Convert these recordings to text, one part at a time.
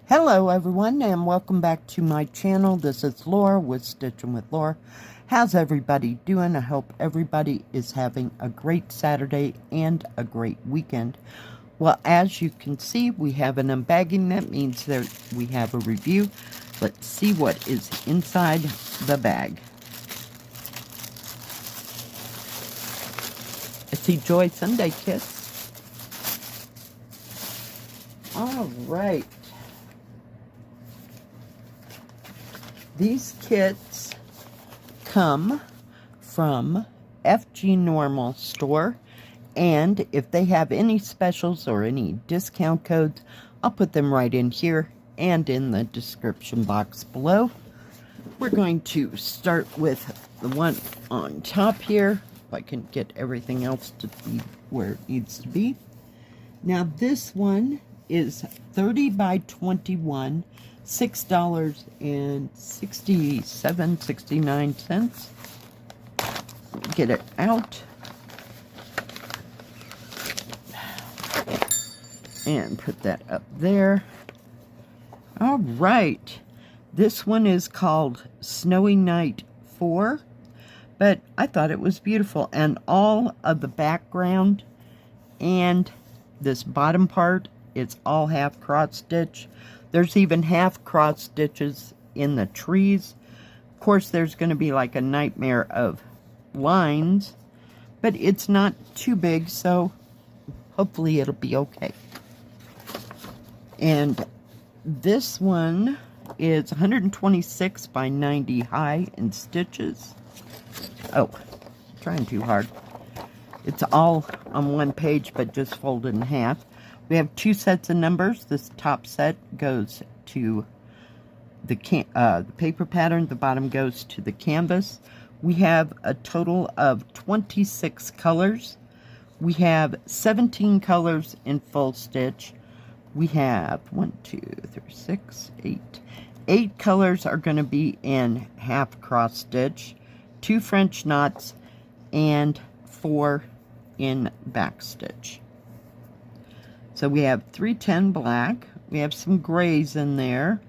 Hello everyone, and welcome back to my channel. This is Laura with Stitching with Laura. How's everybody doing? I hope everybody is having a great Saturday and a great weekend. Well, as you can see, we have an unbagging. That means that we have a review. Let's see what is inside the bag. I see Joy Sunday Kiss. All right. These kits come from FGNormal store, and if they have any specials or any discount codes, I'll put them right in here and in the description box below. We're going to start with the one on top here, if I can get everything else to be where it needs to be. Now this one is 30 by 21. $6.69. Get it out and put that up there. All right, this one is called Snowy Night 4, but I thought it was beautiful, and all of the background and this bottom part, it's all half cross stitch. There's even half cross stitches in the trees. Of course, there's going to be like a nightmare of lines, but it's not too big, so hopefully it'll be okay. And this one is 126 by 90 high in stitches. Oh, trying too hard. It's all on one page, but just folded in half. We have two sets of numbers. This top set goes to the paper pattern. The bottom goes to the canvas. We have a total of 26 colors. We have 17 colors in full stitch. We have 8 colors are going to be in half cross stitch, 2 French knots, and 4 in back stitch. So we have 310 black. We have some grays in there,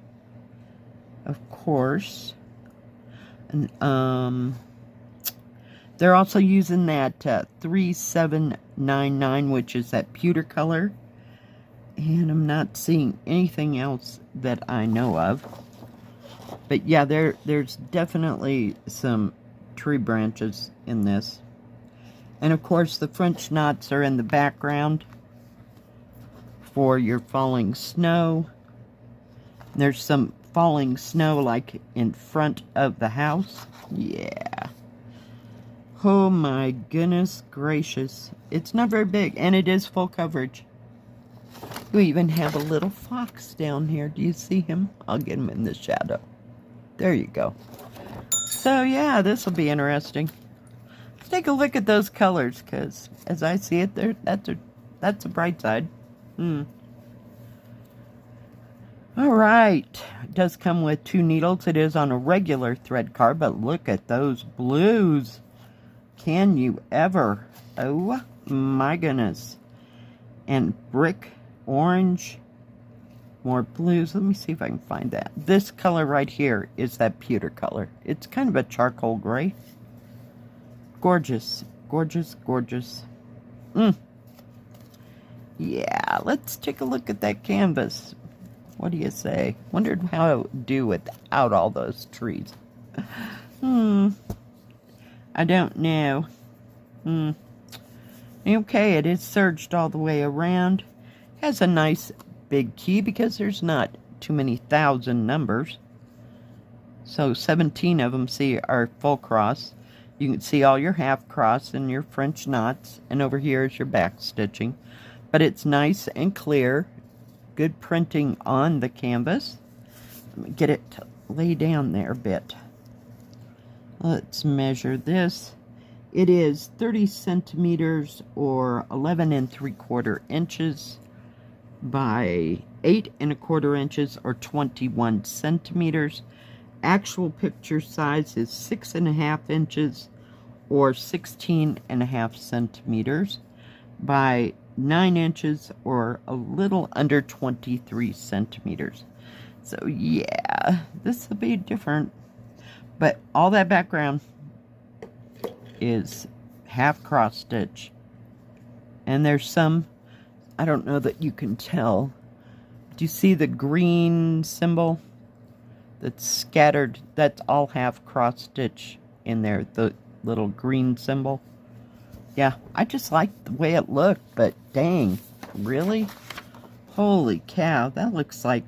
of course. And they're also using that 3799, which is that pewter color. And I'm not seeing anything else that I know of. But yeah, there's definitely some tree branches in this. And of course, the French knots are in the background for your falling snow. There's some falling snow like in front of the house. Yeah. Oh my goodness gracious. It's not very big, and it is full coverage. We even have a little fox down here. Do you see him? I'll get him in the shadow. There you go. So yeah, this will be interesting. Let's take a look at those colors, because as I see it, that's a bright side. All right, it does come with 2 needles. It is on a regular thread card, but look at those blues. Can you ever? Oh my goodness. And brick orange, more blues. Let me see if I can find that. This color right here is that pewter color. It's kind of a charcoal gray. Gorgeous, gorgeous, gorgeous. Yeah, let's take a look at that canvas. What do you say? Wondered how it would do without all those trees. I don't know. Okay, it is serged all the way around. Has a nice big key because there's not too many thousand numbers. So 17 of them are full cross. You can see all your half cross and your French knots. And over here is your back stitching. But it's nice and clear. Good printing on the canvas. Let me get it to lay down there a bit. Let's measure this. It is 30 centimeters or 11 3/4 inches by 8 1/4 inches or 21 centimeters. Actual picture size is 6.5 inches or 16.5 centimeters by 9 inches or a little under 23 centimeters. So yeah, this will be different. But all that background is half cross stitch. And there's some, I don't know that you can tell. Do you see the green symbol that's scattered? That's all half cross stitch in there, the little green symbol. Yeah, I just like the way it looked, but dang, really? Holy cow, that looks like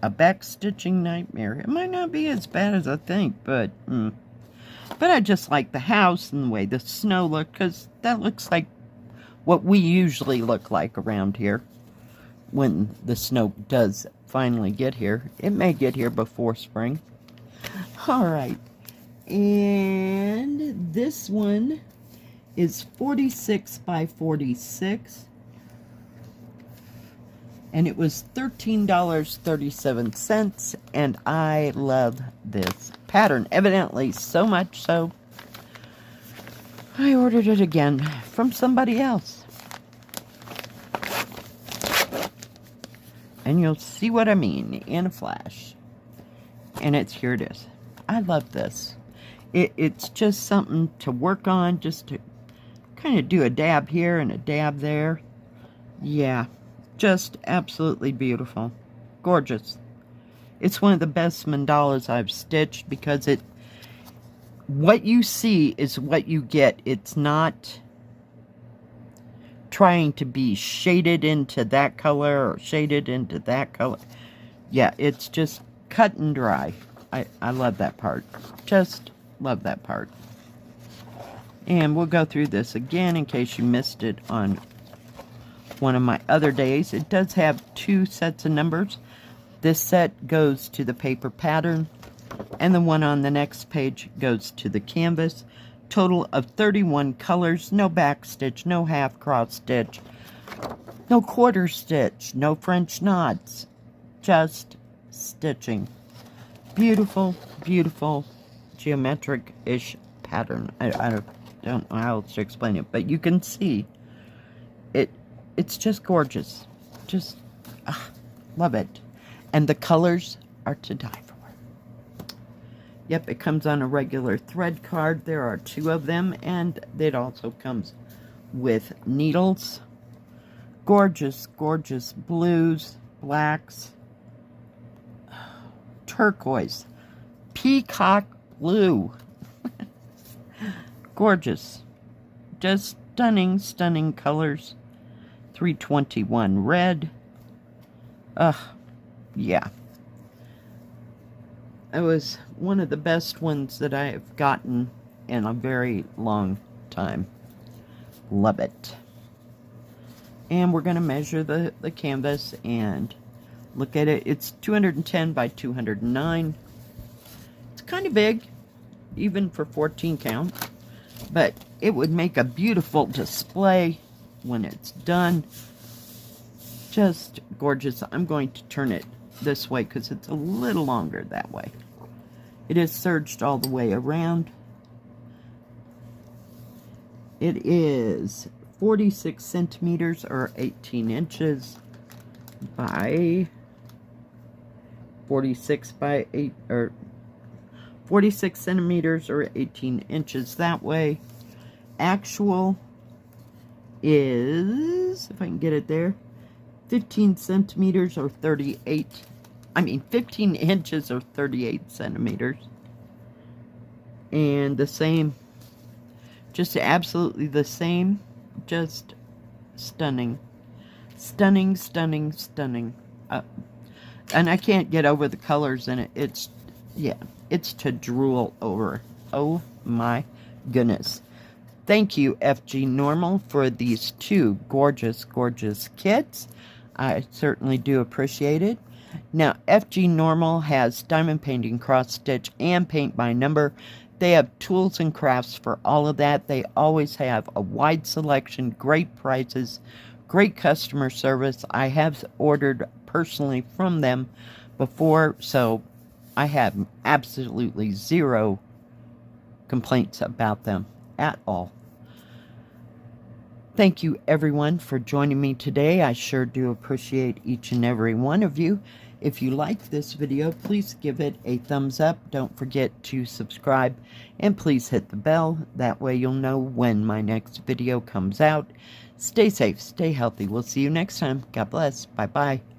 a back stitching nightmare. It might not be as bad as I think, but I just like the house and the way the snow looked, because that looks like what we usually look like around here when the snow does finally get here. It may get here before spring. All right, and this one is 46 by 46. And it was $13.37, and I love this pattern. Evidently, so much so, I ordered it again from somebody else. And you'll see what I mean in a flash. And here it is. I love this. It's just something to work on, just to kind of do a dab here and a dab there. Yeah. Just absolutely beautiful. Gorgeous. It's one of the best mandalas I've stitched because what you see is what you get. It's not trying to be shaded into that color or shaded into that color. Yeah, it's just cut and dry. I love that part. Just love that part. And we'll go through this again in case you missed it on one of my other days. It does have 2 sets of numbers. This set goes to the paper pattern, and the one on the next page goes to the canvas. Total of 31 colors, no back stitch, no half cross stitch, no quarter stitch, no French knots, just stitching. Beautiful, beautiful geometric-ish pattern. I don't know how else to explain it, but you can see it's just gorgeous. Just, love it. And the colors are to die for. Yep, it comes on a regular thread card. There are 2 of them, and it also comes with needles. Gorgeous, gorgeous blues, blacks, turquoise, peacock blue. Gorgeous. Just stunning, stunning colors. 321 red. Yeah. It was one of the best ones that I have gotten in a very long time. Love it. And we're going to measure the canvas and look at it. It's 210 by 209. It's kind of big, even for 14 count. But it would make a beautiful display when it's done. Just gorgeous. I'm going to turn it this way because it's a little longer that way. It is serged all the way around. It is 46 centimeters or 18 inches by 46 by 8 or 46 centimeters or 18 inches that way. Actual is, if I can get it there, 15 centimeters or 15 inches or 38 centimeters. And the same, just absolutely the same, just stunning. Stunning, stunning, stunning. And I can't get over the colors in it. It's, yeah, it's to drool over. Oh my goodness. Thank you, FGNormal, for these 2 gorgeous, gorgeous kits. I certainly do appreciate it. Now, FGNormal has diamond painting, cross stitch, and paint by number. They have tools and crafts for all of that. They always have a wide selection, great prices, great customer service. I have ordered personally from them before, so I have absolutely 0 complaints about them at all. Thank you, everyone, for joining me today. I sure do appreciate each and every one of you. If you like this video, please give it a thumbs up. Don't forget to subscribe, and please hit the bell. That way you'll know when my next video comes out. Stay safe, stay healthy. We'll see you next time. God bless. Bye-bye.